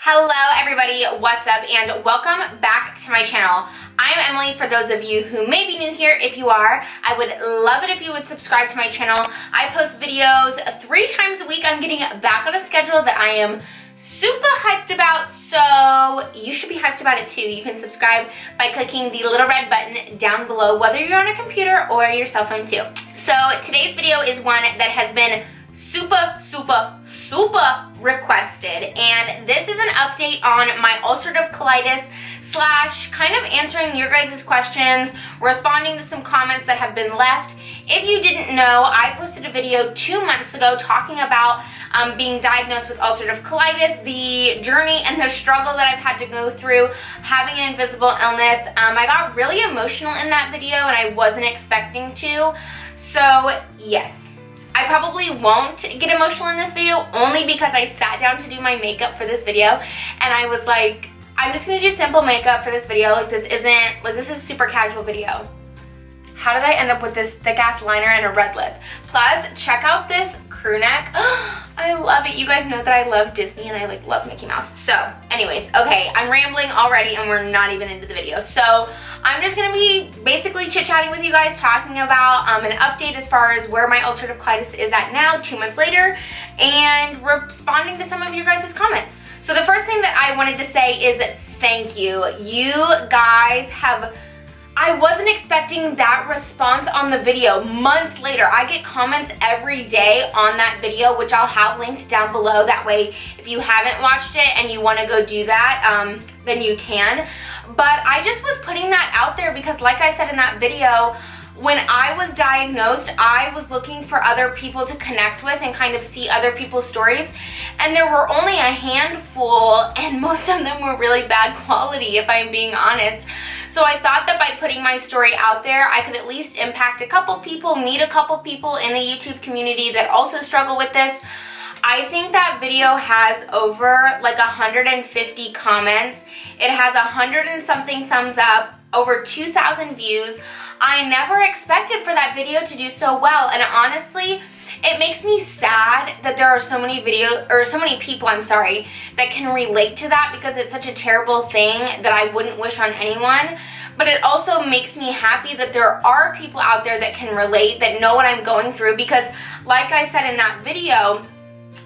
Hello everybody, what's up, and welcome back to my channel. I'm Emily. For those of you who may be new here, if you are, I would love it if you would subscribe to my channel. I post videos 3 times a week. I'm getting back on a schedule that I am super hyped about, so you should be hyped about it too. You can subscribe by clicking the little red button down below, whether you're on a computer or your cell phone too. So today's video is one that has been super requested, and this is an update on my ulcerative colitis slash kind of answering your guys' questions, responding to some comments that have been left. If you didn't know, I posted a video 2 months ago talking about being diagnosed with ulcerative colitis, the journey and the struggle that I've had to go through having an invisible illness. I got really emotional in that video and I wasn't expecting to, so yes. I probably won't get emotional in this video only because I sat down to do my makeup for this video and I was like, I'm just gonna do simple makeup for this video. This is a super casual video. How did I end up with this thick ass liner and a red lip? Plus, check out this crew neck. I love it. You guys know that I love Disney and I love Mickey Mouse. So anyways, okay, I'm rambling already and we're not even into the video. So I'm just gonna be basically chit-chatting with you guys, talking about an update as far as where my ulcerative colitis is at now, 2 months later, and responding to some of your guys' comments. So the first thing that I wanted to say is that thank you. You guys have, I wasn't expecting that response on the video. Months later, I get comments every day on that video, which I'll have linked down below. That way, if you haven't watched it and you want to go do that, then you can. But I just was putting that out there because, like I said in that video, when I was diagnosed, I was looking for other people to connect with and kind of see other people's stories. And there were only a handful, and most of them were really bad quality, if I'm being honest. So I thought that by putting my story out there, I could at least impact a couple people, meet a couple people in the YouTube community that also struggle with this. I think that video has over 150 comments. It has 100 and something thumbs up, over 2,000 views. I never expected for that video to do so well, and honestly, it makes me sad that there are so many people, that can relate to that, because it's such a terrible thing that I wouldn't wish on anyone. But it also makes me happy that there are people out there that can relate, that know what I'm going through, because like I said in that video,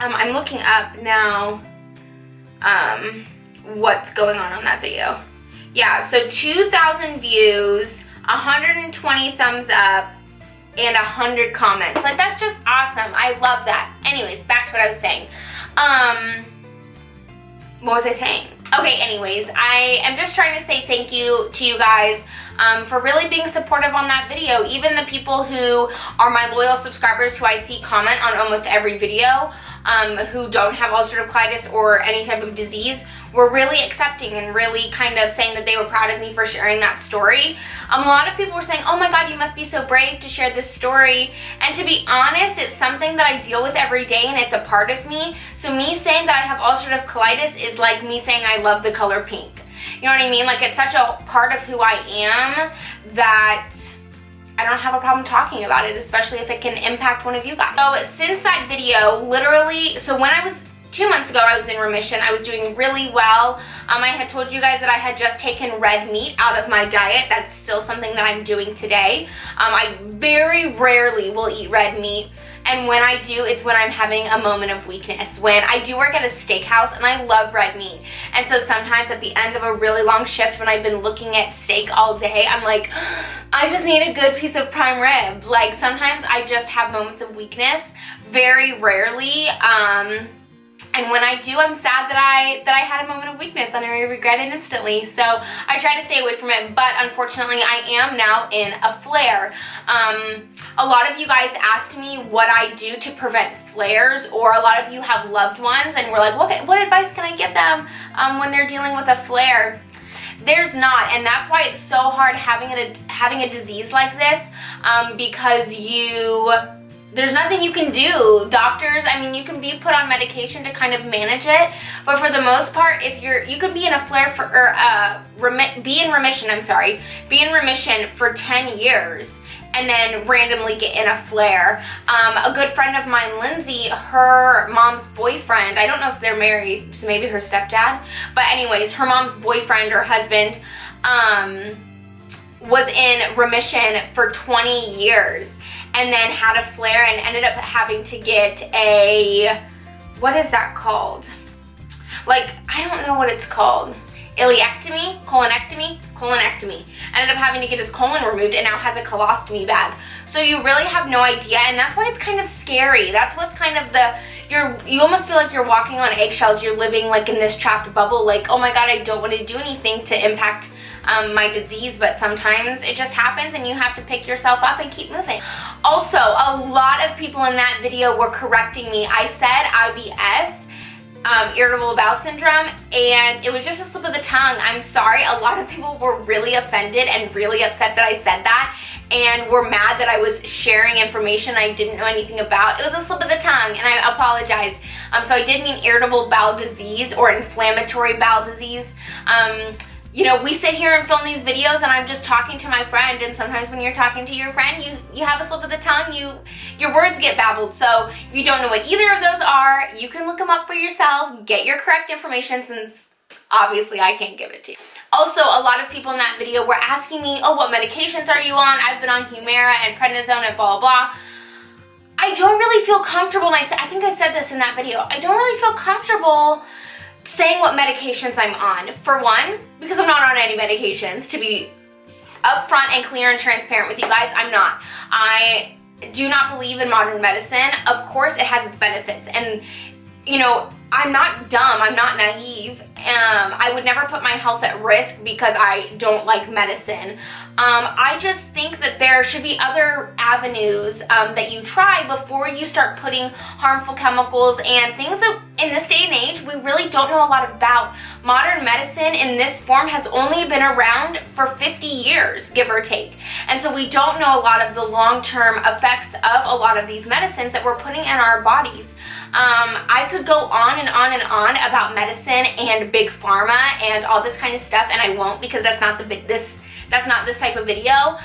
I'm looking up now what's going on that video. Yeah, so 2,000 views, 120 thumbs up, and 100 comments. That's just awesome. I love that. Anyways, back to what I was saying. What was I saying? Okay, anyways, I am just trying to say thank you to you guys for really being supportive on that video. Even the people who are my loyal subscribers who I see comment on almost every video, who don't have ulcerative colitis or any type of disease, were really accepting and really kind of saying that they were proud of me for sharing that story. A lot of people were saying, oh my god, you must be so brave to share this story. And to be honest, it's something that I deal with every day and it's a part of me. So me saying that I have ulcerative colitis is like me saying I love the color pink. You know what I mean? It's such a part of who I am that I don't have a problem talking about it, especially if it can impact one of you guys. So since that video, literally, so when I was 2 months ago, I was in remission. I was doing really well. I had told you guys that I had just taken red meat out of my diet. That's still something that I'm doing today. I very rarely will eat red meat. And when I do, it's when I'm having a moment of weakness. When I do work at a steakhouse and I love red meat. And so sometimes at the end of a really long shift when I've been looking at steak all day, I'm like, I just need a good piece of prime rib. Sometimes I just have moments of weakness. Very rarely. And when I do, I'm sad that I had a moment of weakness and I regret it instantly. So I try to stay away from it, but unfortunately I am now in a flare. A lot of you guys asked me what I do to prevent flares, or a lot of you have loved ones and we're like, what advice can I give them when they're dealing with a flare? There's not, and that's why it's so hard having a disease like this, because there's nothing you can do. Doctors, you can be put on medication to kind of manage it, but for the most part, if you could be in a flare be in remission for 10 years and then randomly get in a flare. A good friend of mine, Lindsay, her mom's boyfriend, I don't know if they're married, so maybe her stepdad, but anyways, her mom's boyfriend or husband was in remission for 20 years and then had a flare and ended up having to get a, what is that called? Like, I don't know what it's called. Ileectomy, colonectomy. Ended up having to get his colon removed and now has a colostomy bag. So you really have no idea, and that's why it's kind of scary. That's what's kind of you almost feel like you're walking on eggshells. You're living like in this trapped bubble, like, oh my God, I don't want to do anything to impact my disease, but sometimes it just happens and you have to pick yourself up and keep moving. Also, a lot of people in that video were correcting me. I said IBS, irritable bowel syndrome, and it was just a slip of the tongue. I'm sorry. A lot of people were really offended and really upset that I said that and were mad that I was sharing information I didn't know anything about. It was a slip of the tongue, and I apologize. So I did mean irritable bowel disease or inflammatory bowel disease. You know, we sit here and film these videos and I'm just talking to my friend, and sometimes when you're talking to your friend, you have a slip of the tongue, your words get babbled. So if you don't know what either of those are, you can look them up for yourself, get your correct information, since obviously I can't give it to you. Also, a lot of people in that video were asking me, oh, what medications are you on? I've been on Humira and prednisone and blah, blah. I don't really feel comfortable, and I think I said this in that video, I don't really feel comfortable saying what medications I'm on. For one, because I'm not on any medications. To be upfront and clear and transparent with you guys, I'm not. I do not believe in modern medicine. Of course, it has its benefits, and you know, I'm not dumb, I'm not naive. I would never put my health at risk because I don't like medicine. I just think that there should be other avenues that you try before you start putting harmful chemicals and things that in this day and age we really don't know a lot about. Modern medicine in this form has only been around for 50 years, give or take. And so we don't know a lot of the long-term effects of a lot of these medicines that we're putting in our bodies. I could go on and on and on about medicine and big pharma and all this kind of stuff, and I won't, because that's not this type of video.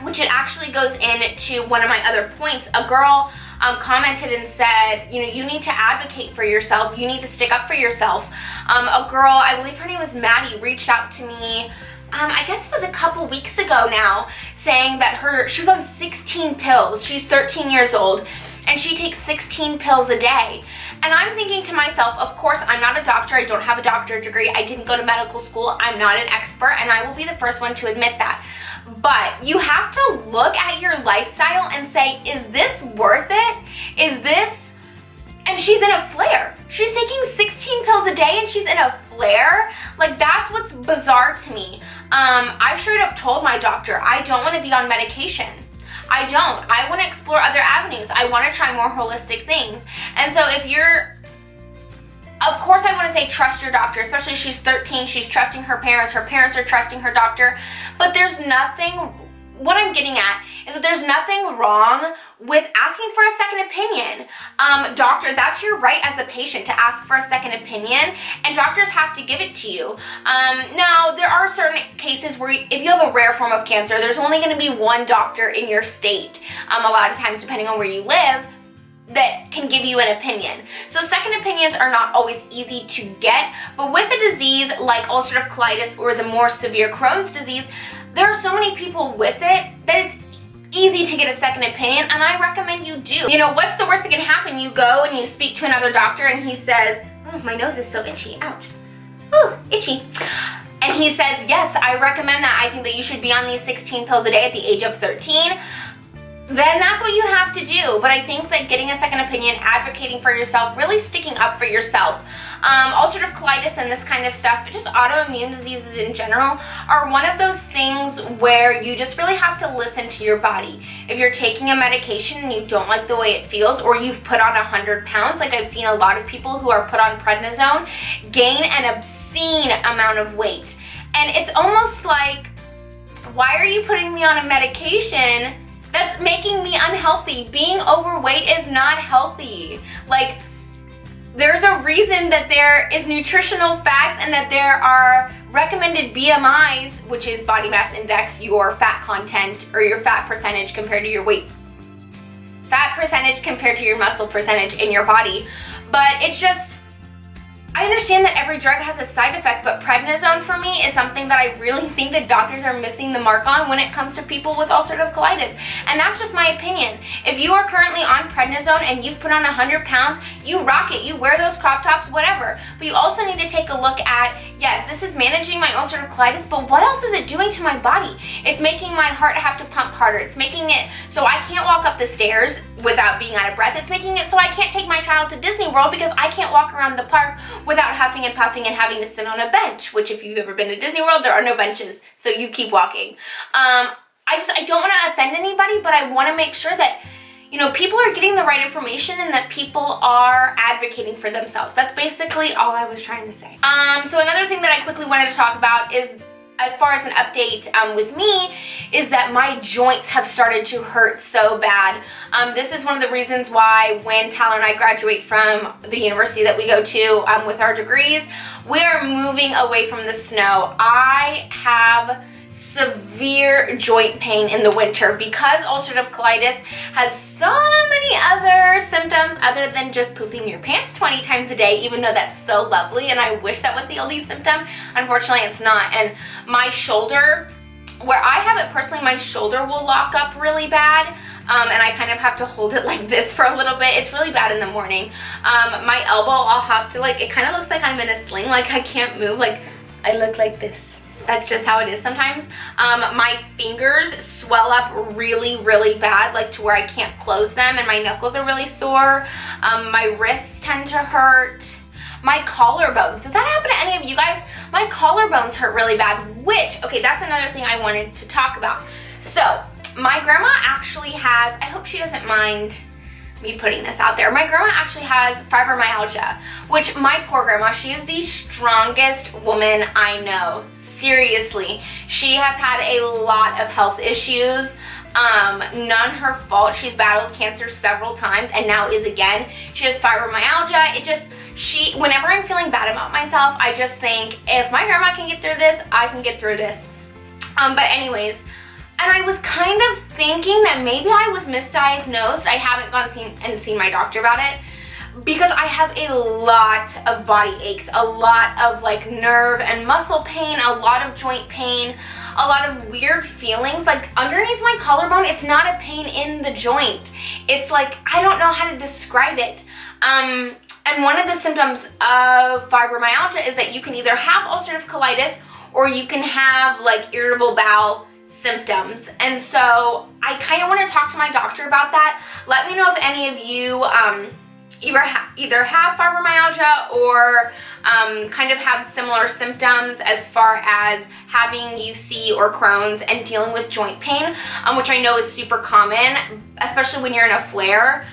Which it actually goes into one of my other points. A girl commented and said, you know, you need to advocate for yourself. You need to stick up for yourself. A girl, I believe her name was Maddie, reached out to me. I guess it was a couple weeks ago now, saying that she was on 16 pills. She's 13 years old. And she takes 16 pills a day. And I'm thinking to myself, of course, I'm not a doctor. I don't have a doctorate degree. I didn't go to medical school. I'm not an expert, and I will be the first one to admit that. But you have to look at your lifestyle and say, is this worth it? Is this... And she's in a flare. She's taking 16 pills a day and she's in a flare? Like, that's what's bizarre to me. I straight up told my doctor, I don't want to be on medication. I don't. I want to explore other avenues. I want to try more holistic things. And so if you're, of course I want to say trust your doctor, especially she's 13, she's trusting her parents are trusting her doctor, but there's nothing, what I'm getting at is that there's nothing wrong with asking for a second opinion. Doctor, that's your right as a patient to ask for a second opinion, and doctors have to give it to you. Now, there are certain cases where if you have a rare form of cancer, there's only going to be one doctor in your state, a lot of times depending on where you live, that can give you an opinion. So second opinions are not always easy to get, but with a disease like ulcerative colitis or the more severe Crohn's disease, there are so many people with it that it's easy to get a second opinion, and I recommend you do. You know, what's the worst that can happen? You go and you speak to another doctor and he says, oh, my nose is so itchy, ouch. Ooh, itchy. And he says, yes, I recommend that. I think that you should be on these 16 pills a day at the age of 13. Then that's what you have to do. But I think that getting a second opinion, advocating for yourself, really sticking up for yourself, ulcerative colitis and this kind of stuff, just autoimmune diseases in general, are one of those things where you just really have to listen to your body. If you're taking a medication and you don't like the way it feels, or you've put on 100 pounds, like I've seen a lot of people who are put on prednisone gain an obscene amount of weight. And it's almost like, why are you putting me on a medication that's making me unhealthy? Being overweight is not healthy. Like, there's a reason that there is nutritional facts and that there are recommended BMIs, which is body mass index, your fat content or your fat percentage compared to your weight, fat percentage compared to your muscle percentage in your body. But it's just, I understand that every drug has a side effect, but prednisone for me is something that I really think that doctors are missing the mark on when it comes to people with ulcerative colitis. And that's just my opinion. If you are currently on prednisone and you've put on 100 pounds, you rock it. You wear those crop tops, whatever. But you also need to take a look at, yes, this is managing my ulcerative colitis, but what else is it doing to my body? It's making my heart have to pump harder. It's making it so I can't walk up the stairs without being out of breath. It's making it so I can't take my child to Disney World because I can't walk around the park without huffing and puffing and having to sit on a bench, which if you've ever been to Disney World, there are no benches, so you keep walking. I don't want to offend anybody, but I want to make sure that, you know, people are getting the right information and that people are advocating for themselves. That's basically all I was trying to say. So another thing that I quickly wanted to talk about is, as far as an update with me, is that my joints have started to hurt so bad. This is one of the reasons why when Tyler and I graduate from the university that we go to with our degrees, we are moving away from the snow. I have severe joint pain in the winter because ulcerative colitis has so many other symptoms other than just pooping your pants 20 times a day, even though that's so lovely and I wish that was the only symptom. Unfortunately, it's not. And my shoulder, where I have it personally, my shoulder will lock up really bad. And I kind of have to hold it like this for a little bit. It's really bad in the morning. My elbow, I'll have to, like, it kind of looks like I'm in a sling, like I can't move, like I look like this. That's just how it is sometimes. My fingers swell up really, really bad, like to where I can't close them, and my knuckles are really sore. My wrists tend to hurt. My collarbones, does that happen to any of you guys? My collarbones hurt really bad, which, okay, that's another thing I wanted to talk about. So, my grandma actually has, I hope she doesn't mind me putting this out there. My grandma actually has fibromyalgia, which my poor grandma, she is the strongest woman I know. Seriously, she has had a lot of health issues. None her fault. She's battled cancer several times and now is again. She has fibromyalgia. Whenever I'm feeling bad about myself, I just think, if my grandma can get through this, I can get through this. But anyways, and I was kind of thinking that maybe I was misdiagnosed. I haven't seen my doctor about it because I have a lot of body aches, a lot of like nerve and muscle pain, a lot of joint pain, a lot of weird feelings. Like underneath my collarbone, it's not a pain in the joint. It's like, I don't know how to describe it. And one of the symptoms of fibromyalgia is that you can either have ulcerative colitis or you can have like irritable bowel symptoms. And so I kind of want to talk to my doctor about that. Let me know if any of you either have fibromyalgia or kind of have similar symptoms as far as having UC or Crohn's and dealing with joint pain, which I know is super common, especially when you're in a flare.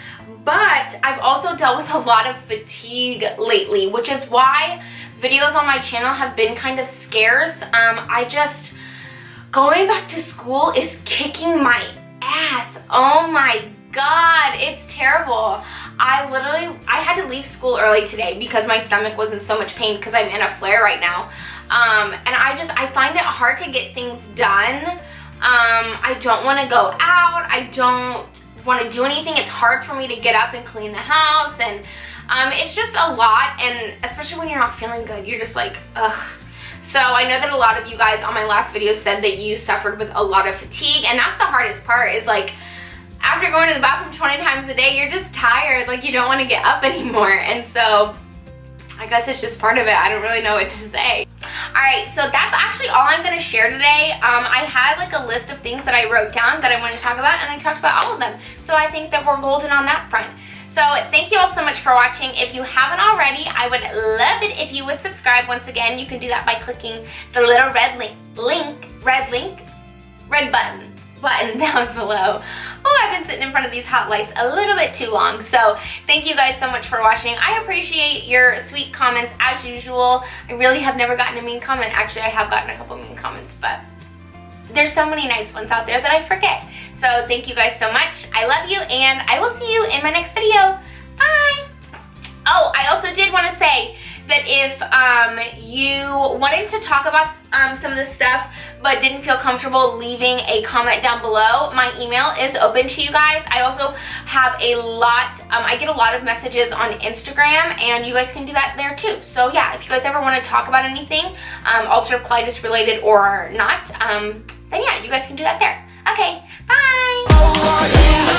But I've also dealt with a lot of fatigue lately, which is why videos on my channel have been kind of scarce. Going back to school is kicking my ass. Oh my God, it's terrible. I had to leave school early today because my stomach was in so much pain because I'm in a flare right now. And I find it hard to get things done. I don't want to go out. I don't want to do anything. It's hard for me to get up and clean the house, and it's just a lot, and especially when you're not feeling good, you're just like, ugh. So I know that a lot of you guys on my last video said that you suffered with a lot of fatigue, and that's the hardest part, is like, after going to the bathroom 20 times a day, you're just tired, like you don't want to get up anymore. And so I guess it's just part of it. I don't really know what to say. Alright, so that's actually all I'm going to share today. I had like a list of things that I wrote down that I wanted to talk about, and I talked about all of them. So I think that we're golden on that front. So thank you all so much for watching. If you haven't already, I would love it if you would subscribe. Once again, you can do that by clicking the little red button down below. Oh, I've been sitting in front of these hot lights a little bit too long. So thank you guys so much for watching. I appreciate your sweet comments as usual. I really have never gotten a mean comment. Actually, I have gotten a couple mean comments, but there's so many nice ones out there that I forget. So thank you guys so much. I love you, and I will see you in my next video. Bye! Oh, I also did want to say, that if you wanted to talk about some of this stuff but didn't feel comfortable leaving a comment down below, my email is open to you guys. I also have a lot, I get a lot of messages on Instagram, and you guys can do that there too. So yeah, if you guys ever want to talk about anything, ulcerative colitis related or not, then yeah, you guys can do that there. Okay, bye!